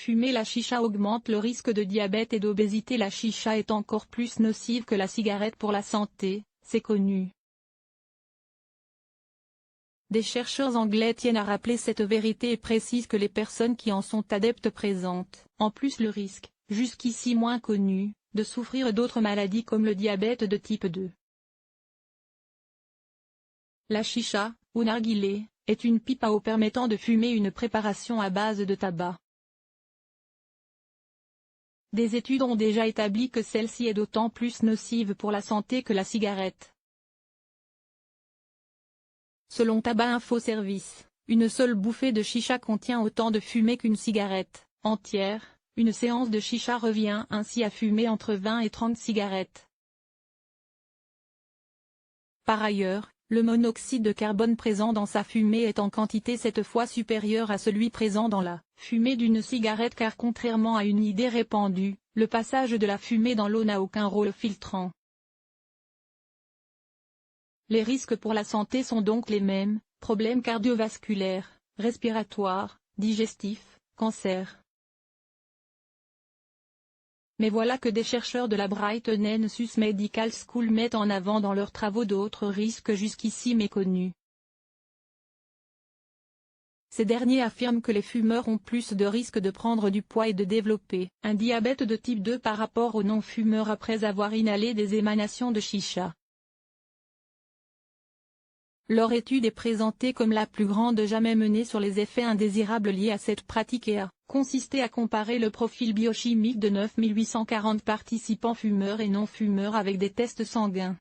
Fumer la chicha augmente le risque de diabète et d'obésité. La chicha est encore plus nocive que la cigarette pour la santé, c'est connu. Des chercheurs anglais tiennent à rappeler cette vérité et précisent que les personnes qui en sont adeptes présentent, en plus le risque, jusqu'ici moins connu, de souffrir d'autres maladies comme le diabète de type 2. La chicha, ou narguilé, est une pipe à eau permettant de fumer une préparation à base de tabac. Des études ont déjà établi que celle-ci est d'autant plus nocive pour la santé que la cigarette. Selon Tabac Info Service, une seule bouffée de chicha contient autant de fumée qu'une cigarette entière. Une séance de chicha revient ainsi à fumer entre 20 et 30 cigarettes. Par ailleurs, le monoxyde de carbone présent dans sa fumée est en quantité 7 fois supérieur à celui présent dans la fumée d'une cigarette car contrairement à une idée répandue, le passage de la fumée dans l'eau n'a aucun rôle filtrant. Les risques pour la santé sont donc les mêmes, problèmes cardiovasculaires, respiratoires, digestifs, cancer. Mais voilà que des chercheurs de la Brighton and Sus Medical School mettent en avant dans leurs travaux d'autres risques jusqu'ici méconnus. Ces derniers affirment que les fumeurs ont plus de risques de prendre du poids et de développer un diabète de type 2 par rapport aux non-fumeurs après avoir inhalé des émanations de chicha. Leur étude est présentée comme la plus grande jamais menée sur les effets indésirables liés à cette pratique et a consisté à comparer le profil biochimique de 9840 participants fumeurs et non-fumeurs avec des tests sanguins.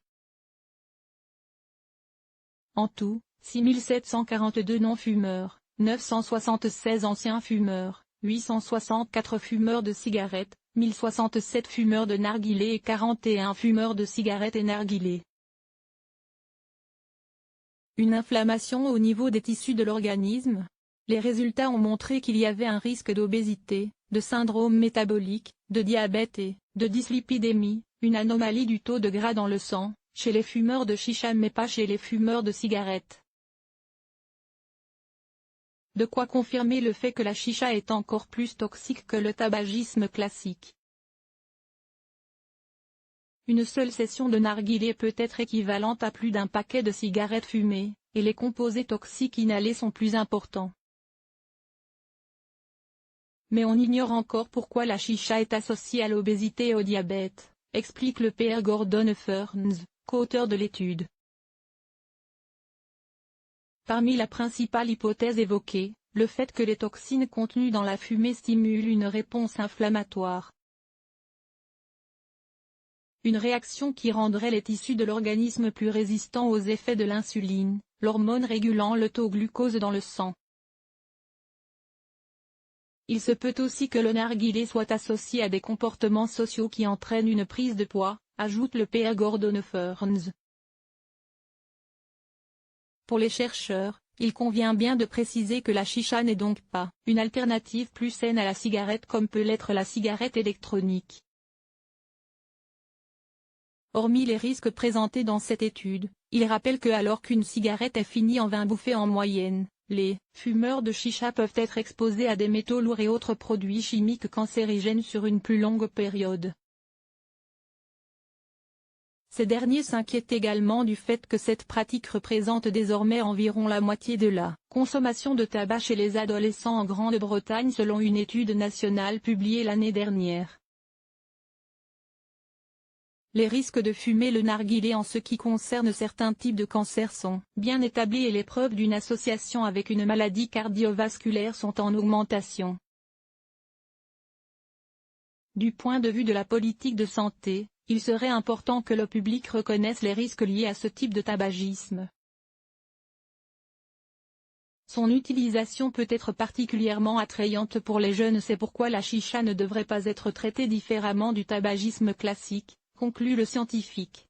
En tout, 6742 non-fumeurs, 976 anciens fumeurs, 864 fumeurs de cigarettes, 1067 fumeurs de narguilé et 41 fumeurs de cigarettes et narguilé. Une inflammation au niveau des tissus de l'organisme. Les résultats ont montré qu'il y avait un risque d'obésité, de syndrome métabolique, de diabète et de dyslipidémie, une anomalie du taux de gras dans le sang, chez les fumeurs de chicha mais pas chez les fumeurs de cigarettes. De quoi confirmer le fait que la chicha est encore plus toxique que le tabagisme classique. Une seule session de narguilé peut être équivalente à plus d'un paquet de cigarettes fumées, et les composés toxiques inhalés sont plus importants. Mais on ignore encore pourquoi la chicha est associée à l'obésité et au diabète, explique le Pr Gordon Furns, co-auteur de l'étude. Parmi la principale hypothèse évoquée, le fait que les toxines contenues dans la fumée stimulent une réponse inflammatoire. Une réaction qui rendrait les tissus de l'organisme plus résistants aux effets de l'insuline, l'hormone régulant le taux glucose dans le sang. Il se peut aussi que le narguilé soit associé à des comportements sociaux qui entraînent une prise de poids, ajoute le Pr Gordon Furns. Pour les chercheurs, il convient bien de préciser que la chicha n'est donc pas une alternative plus saine à la cigarette comme peut l'être la cigarette électronique. Hormis les risques présentés dans cette étude, il rappelle que alors qu'une cigarette est finie en 20 bouffées en moyenne, les fumeurs de chicha peuvent être exposés à des métaux lourds et autres produits chimiques cancérigènes sur une plus longue période. Ces derniers s'inquiètent également du fait que cette pratique représente désormais environ la moitié de la consommation de tabac chez les adolescents en Grande-Bretagne selon une étude nationale publiée l'année dernière. Les risques de fumer le narguilé en ce qui concerne certains types de cancers sont bien établis et les preuves d'une association avec une maladie cardiovasculaire sont en augmentation. Du point de vue de la politique de santé, il serait important que le public reconnaisse les risques liés à ce type de tabagisme. Son utilisation peut être particulièrement attrayante pour les jeunes, c'est pourquoi la chicha ne devrait pas être traitée différemment du tabagisme classique, conclut le scientifique.